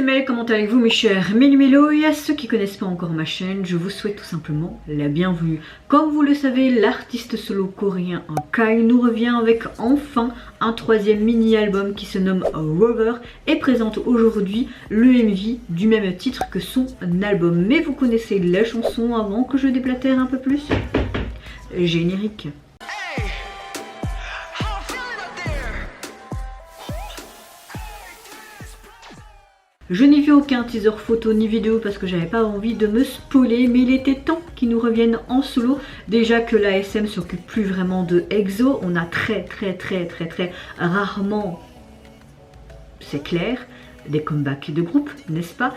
c'est Mel, comment allez-vous mes chers Mélu-Mélo? Et à ceux qui connaissent pas encore ma chaîne, je vous souhaite tout simplement la bienvenue. Comme vous le savez, l'artiste solo coréen Kai nous revient avec enfin un troisième mini-album qui se nomme Rover et présente aujourd'hui le MV du même titre que son album. Mais vous connaissez la chanson avant que je déblatère un peu plus? Générique. Je n'ai vu aucun teaser photo ni vidéo parce que j'avais pas envie de me spoiler, mais il était temps qu'ils nous reviennent en solo. Déjà que la SM s'occupe plus vraiment de EXO, on a très rarement, c'est clair, des comebacks de groupe, n'est-ce pas?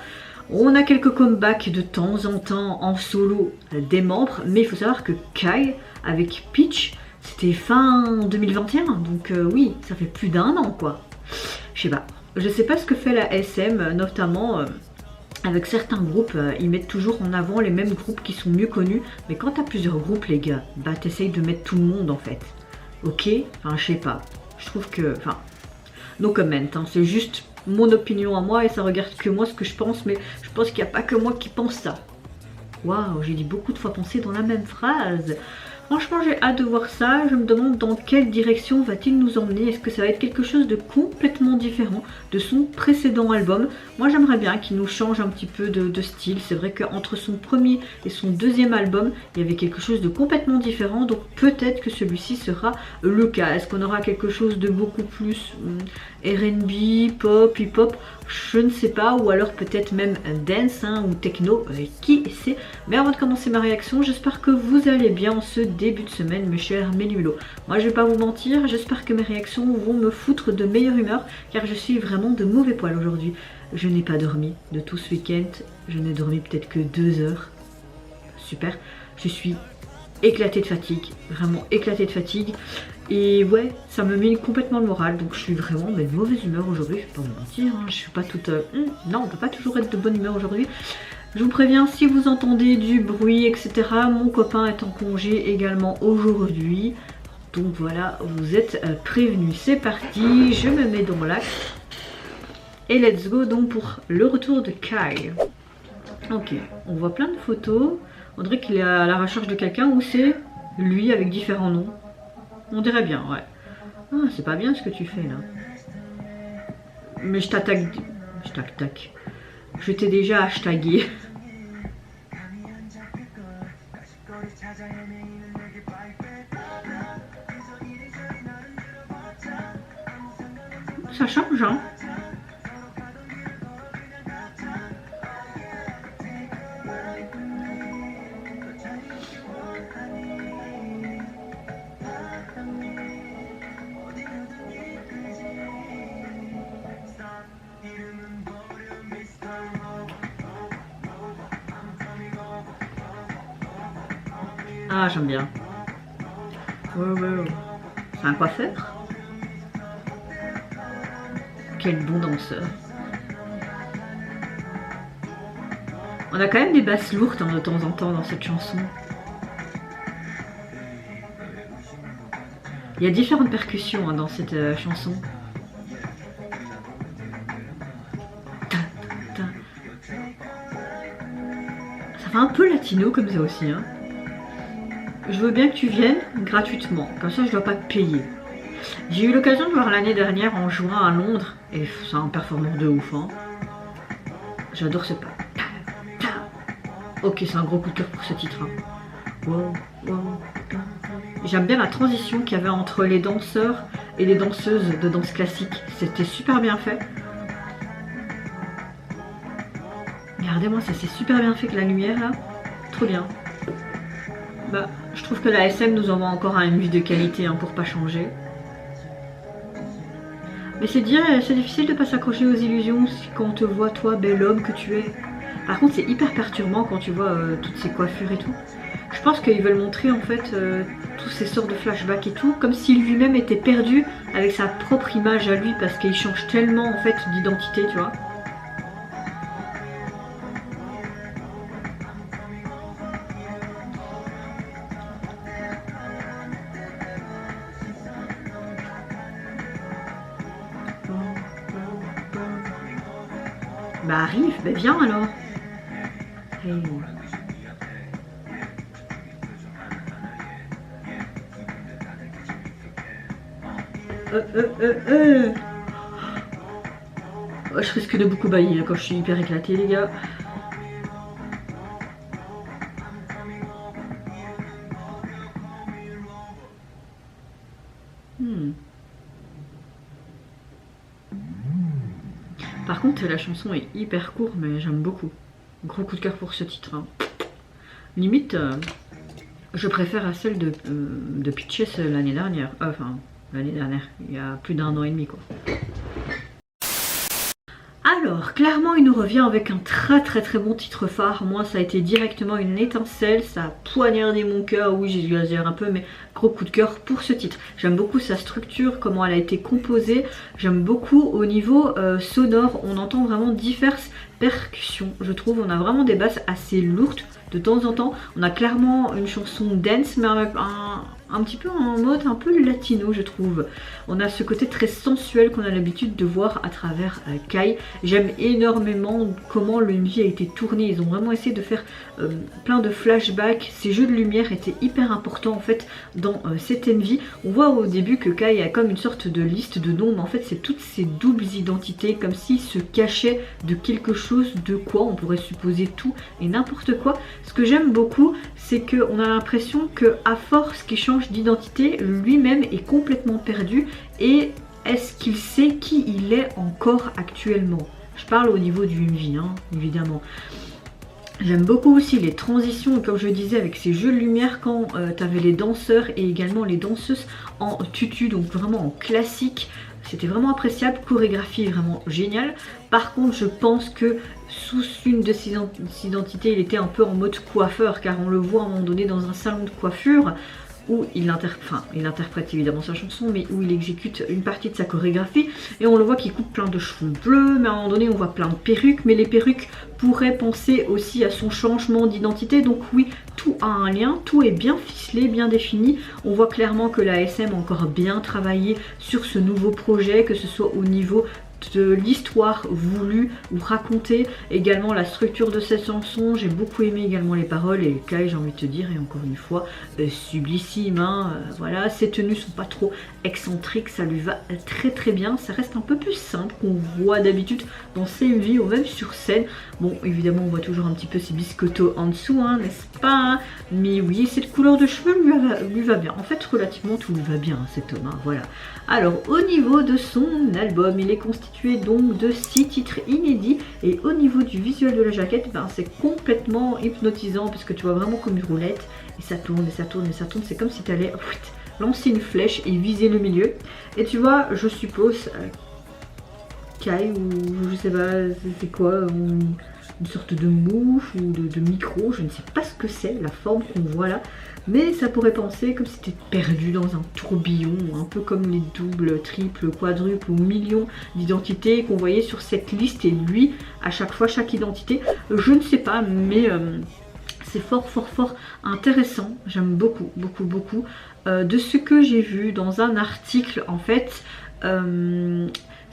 On a quelques comebacks de temps en temps en solo des membres, mais il faut savoir que Kai avec Peach, c'était fin 2021, donc oui, ça fait plus d'un an quoi. Je sais pas. Je sais pas ce que fait la SM, notamment avec certains groupes, ils mettent toujours en avant les mêmes groupes qui sont mieux connus. Mais quand t'as plusieurs groupes les gars, bah t'essayes de mettre tout le monde en fait. Ok? Enfin je sais pas. Je trouve que... Enfin, no comment, hein, c'est juste mon opinion à moi et ça regarde que moi ce que je pense. Mais je pense qu'il n'y a pas que moi qui pense ça. Waouh, j'ai dit beaucoup de fois penser dans la même phrase. Franchement j'ai hâte de voir ça, je me demande dans quelle direction va-t-il nous emmener. Est-ce que ça va être quelque chose de complètement différent de son précédent album? Moi j'aimerais bien qu'il nous change un petit peu de style. C'est vrai qu'entre son premier et son deuxième album, il y avait quelque chose de complètement différent. Donc peut-être que celui-ci sera le cas. Est-ce qu'on aura quelque chose de beaucoup plus R&B, pop, hip-hop? Je ne sais pas. Ou alors peut-être même dance hein, ou techno, qui sait. Mais avant de commencer ma réaction, j'espère que vous allez bien en ce début de semaine mes chers Mélu-Mélo. Moi je vais pas vous mentir, j'espère que mes réactions vont me foutre de meilleure humeur car je suis vraiment de mauvais poil aujourd'hui. Je n'ai pas dormi de tout ce week-end, je n'ai dormi peut-être que 2 heures. Super, je suis éclatée de fatigue, vraiment éclatée de fatigue. Et ouais, ça me mine complètement le moral, donc je suis vraiment de mauvaise humeur aujourd'hui, je vais pas vous mentir, hein, je suis pas toute... non, on peut pas toujours être de bonne humeur aujourd'hui. Je vous préviens, si vous entendez du bruit, etc., mon copain est en congé également aujourd'hui. Donc voilà, vous êtes prévenus. C'est parti, je me mets dans l'axe. Et let's go donc pour le retour de Kai. Ok, on voit plein de photos. On dirait qu'il est à la recherche de quelqu'un ou c'est lui avec différents noms. On dirait bien, ouais. Ah, c'est pas bien ce que tu fais là. Mais je t'attaque... Je t'ai déjà hashtagué. Ça change, hein? Ah, j'aime bien. Ouais. C'est un coiffeur? Quel bon danseur. On a quand même des basses lourdes hein, de temps en temps dans cette chanson. Il y a différentes percussions hein, dans cette chanson. Ça fait un peu latino comme ça aussi. Hein. Je veux bien que tu viennes gratuitement, comme ça je dois pas te payer. J'ai eu l'occasion de voir l'année dernière en juin à Londres, et c'est un performance de ouf. Hein. J'adore ce pas. Ok, c'est un gros coup de cœur pour ce titre. Hein. Wow. J'aime bien la transition qu'il y avait entre les danseurs et les danseuses de danse classique. C'était super bien fait. Regardez-moi, ça c'est super bien fait que la lumière là. Trop bien. Bah, je trouve que la SM nous envoie encore un MV de qualité hein, pour pas changer. Mais c'est difficile de pas s'accrocher aux illusions quand on te voit toi, bel homme que tu es. Par contre c'est hyper perturbant quand tu vois toutes ces coiffures et tout. Je pense qu'ils veulent montrer en fait tous ces sortes de flashbacks et tout, comme s'il lui-même était perdu avec sa propre image à lui parce qu'il change tellement en fait d'identité, tu vois. Bah arrive, bah viens alors. Hey. Oh, je risque de beaucoup bailler quand je suis hyper éclatée les gars. Par contre la chanson est hyper courte mais j'aime beaucoup. Gros coup de cœur pour ce titre. Hein. Limite, je préfère à celle de Peaches l'année dernière. Enfin, l'année dernière, il y a plus d'1 an et demi quoi. Alors, clairement, il nous revient avec un très bon titre phare. Moi, ça a été directement une étincelle, ça a poignardé mon cœur. Oui, j'exagère un peu, mais gros coup de cœur pour ce titre. J'aime beaucoup sa structure, comment elle a été composée. J'aime beaucoup au niveau sonore, on entend vraiment diverses percussions. Je trouve, on a vraiment des basses assez lourdes de temps en temps. On a clairement une chanson dance, mais un petit peu en mode un peu latino, je trouve. On a ce côté très sensuel qu'on a l'habitude de voir à travers Kai. J'aime énormément comment le MV a été tourné. Ils ont vraiment essayé de faire plein de flashbacks. Ces jeux de lumière étaient hyper importants en fait dans cet MV. On voit au début que Kai a comme une sorte de liste de noms, mais en fait c'est toutes ces doubles identités, comme s'il se cachait de quelque chose, de quoi on pourrait supposer tout et n'importe quoi. Ce que j'aime beaucoup, c'est qu'on a l'impression que à force qu'il change d'identité, lui-même est complètement perdu. Et est-ce qu'il sait qui il est encore actuellement? Je parle au niveau du MV, hein, évidemment. J'aime beaucoup aussi les transitions, comme je disais, avec ces jeux de lumière quand tu avais les danseurs et également les danseuses en tutu, donc vraiment en classique. C'était vraiment appréciable, chorégraphie vraiment géniale. Par contre, je pense que sous une de ses identités, il était un peu en mode coiffeur, car on le voit à un moment donné dans un salon de coiffure, où il interprète évidemment sa chanson, mais où il exécute une partie de sa chorégraphie, et on le voit qu'il coupe plein de cheveux bleus, mais à un moment donné on voit plein de perruques, mais les perruques pourraient penser aussi à son changement d'identité, donc oui, tout a un lien, tout est bien ficelé, bien défini. On voit clairement que la SM a encore bien travaillé sur ce nouveau projet, que ce soit au niveau de l'histoire voulue ou racontée, également la structure de cette chanson. J'ai beaucoup aimé également les paroles et Kai, j'ai envie de te dire, et encore une fois sublissime, hein, voilà, ses tenues sont pas trop excentriques, ça lui va très bien, ça reste un peu plus simple qu'on voit d'habitude dans ses MV ou même sur scène. Bon, évidemment on voit toujours un petit peu ses biscottos en dessous, hein, n'est-ce pas, hein, mais oui, cette couleur de cheveux lui va bien, en fait relativement tout lui va bien à cet homme, hein, voilà. Alors au niveau de son album, il est constitué donc de 6 titres inédits, et au niveau du visuel de la jaquette, ben, c'est complètement hypnotisant parce que tu vois vraiment comme une roulette et ça tourne et ça tourne et ça tourne, c'est comme si tu allais lancer une flèche et viser le milieu. Et tu vois, je suppose Kai ou je sais pas c'est quoi, une sorte de mouf ou de micro, je ne sais pas ce que c'est, la forme qu'on voit là, mais ça pourrait penser comme si tu étais perdu dans un tourbillon, un peu comme les doubles, triples, quadruples ou millions d'identités qu'on voyait sur cette liste, et lui, à chaque fois, chaque identité, je ne sais pas, mais c'est fort intéressant. J'aime beaucoup. De ce que j'ai vu dans un article, en fait,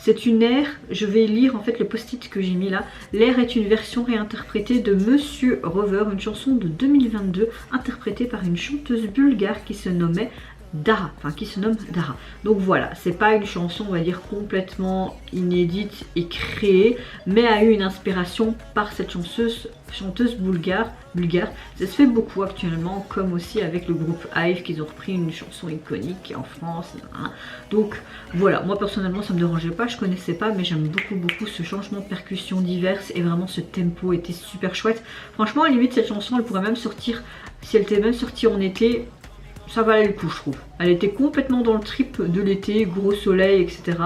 c'est une ère, je vais lire en fait le post-it que j'ai mis là. L'air est une version réinterprétée de Monsieur Rover, une chanson de 2022 interprétée par une chanteuse bulgare qui se nommait Dara, Donc voilà, c'est pas une chanson, on va dire, complètement inédite et créée, mais a eu une inspiration par cette chanteuse bulgare. Ça se fait beaucoup actuellement, comme aussi avec le groupe Hive, qu'ils ont repris une chanson iconique en France. Hein. Donc voilà, moi personnellement ça me dérangeait pas, je connaissais pas, mais j'aime beaucoup ce changement de percussions diverses, et vraiment ce tempo était super chouette. Franchement, à la limite, cette chanson, elle pourrait même sortir, si elle était même sortie en été, ça valait le coup, je trouve. Elle était complètement dans le trip de l'été, gros soleil, etc.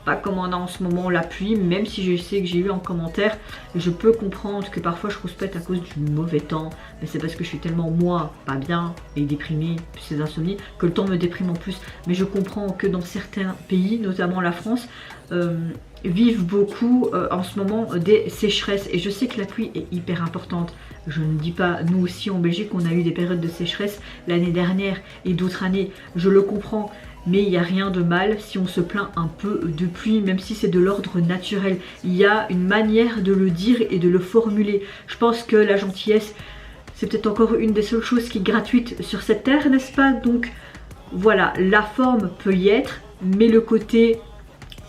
Pas comme on a en ce moment la pluie, même si je sais que j'ai eu en commentaire, je peux comprendre que parfois je rouspète à cause du mauvais temps, mais c'est parce que je suis tellement, moi, pas bien et déprimée, ces insomnies, que le temps me déprime en plus. Mais je comprends que dans certains pays, notamment la France, vivent beaucoup en ce moment des sécheresses. Et je sais que la pluie est hyper importante. Je ne dis pas, nous aussi en Belgique, on a eu des périodes de sécheresse l'année dernière et d'autres années, je le comprends. Mais il n'y a rien de mal si on se plaint un peu de pluie, même si c'est de l'ordre naturel. Il y a une manière de le dire et de le formuler. Je pense que la gentillesse, c'est peut-être encore une des seules choses qui est gratuite sur cette terre, n'est-ce pas? Donc voilà, la forme peut y être, mais le côté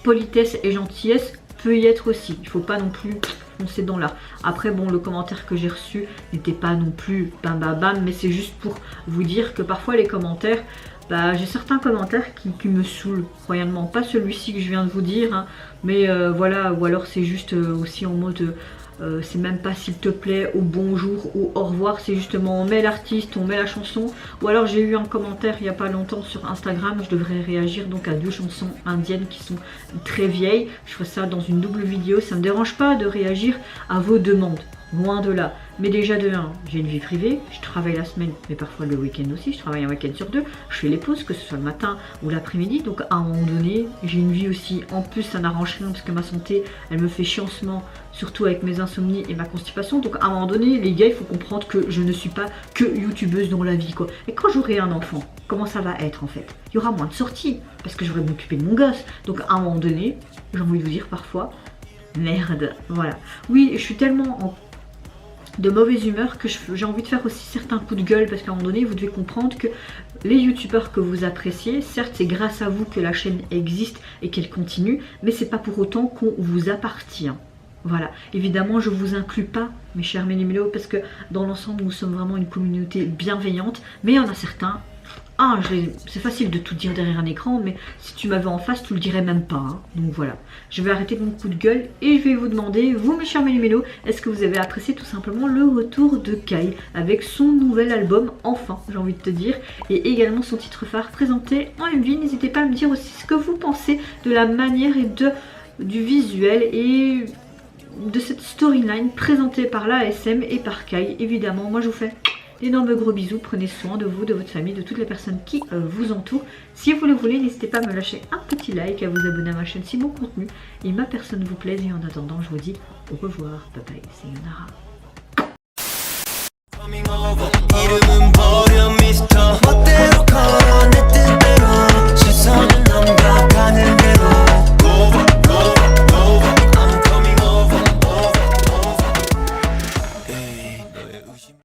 politesse et gentillesse peut y être aussi. Il ne faut pas non plus foncer dans l'art. Après bon, le commentaire que j'ai reçu n'était pas non plus bam bam bam, mais c'est juste pour vous dire que parfois les commentaires, bah, j'ai certains commentaires qui me saoulent royalement. Pas celui-ci que je viens de vous dire, hein, mais voilà, ou alors c'est juste aussi en mode c'est même pas s'il te plaît ou bonjour ou au revoir, c'est justement on met l'artiste, on met la chanson. Ou alors j'ai eu un commentaire il n'y a pas longtemps sur Instagram, je devrais réagir donc à 2 chansons indiennes qui sont très vieilles. Je ferai ça dans une double vidéo, ça me dérange pas de réagir à vos demandes, loin de là. Mais déjà de 1, j'ai une vie privée, je travaille la semaine, mais parfois le week-end aussi, je travaille un week-end sur 2, je fais les pauses, que ce soit le matin ou l'après-midi, donc à un moment donné, j'ai une vie aussi. En plus, ça n'arrange rien parce que ma santé, elle me fait chiancement, surtout avec mes insomnies et ma constipation, donc à un moment donné, les gars, il faut comprendre que je ne suis pas que youtubeuse dans la vie, quoi. Et quand j'aurai un enfant, comment ça va être en fait? Il y aura moins de sorties, parce que je vais m'occuper de mon gosse, donc à un moment donné, j'ai envie de vous dire parfois, merde, voilà. Oui, je suis tellement de mauvaise humeur que j'ai envie de faire aussi certains coups de gueule, parce qu'à un moment donné vous devez comprendre que les youtubeurs que vous appréciez, certes c'est grâce à vous que la chaîne existe et qu'elle continue, mais c'est pas pour autant qu'on vous appartient. Voilà, évidemment je vous inclus pas mes chers mélimélos, parce que dans l'ensemble nous sommes vraiment une communauté bienveillante, mais il y en a certains, c'est facile de tout dire derrière un écran, mais si tu m'avais en face, tu le dirais même pas, hein. Donc voilà, je vais arrêter mon coup de gueule et je vais vous demander, vous mes chers mélimélos, est-ce que vous avez apprécié tout simplement le retour de Kai avec son nouvel album, enfin, j'ai envie de te dire, et également son titre phare présenté en MV. N'hésitez pas à me dire aussi ce que vous pensez de la manière et du visuel et de cette storyline présentée par la ASM et par Kai. Évidemment, moi je vous fais d'énormes gros bisous, prenez soin de vous, de votre famille, de toutes les personnes qui vous entourent. Si vous le voulez, n'hésitez pas à me lâcher un petit like, à vous abonner à ma chaîne si mon contenu et ma personne vous plaise. Et en attendant, je vous dis au revoir, bye bye, c'est Yonara.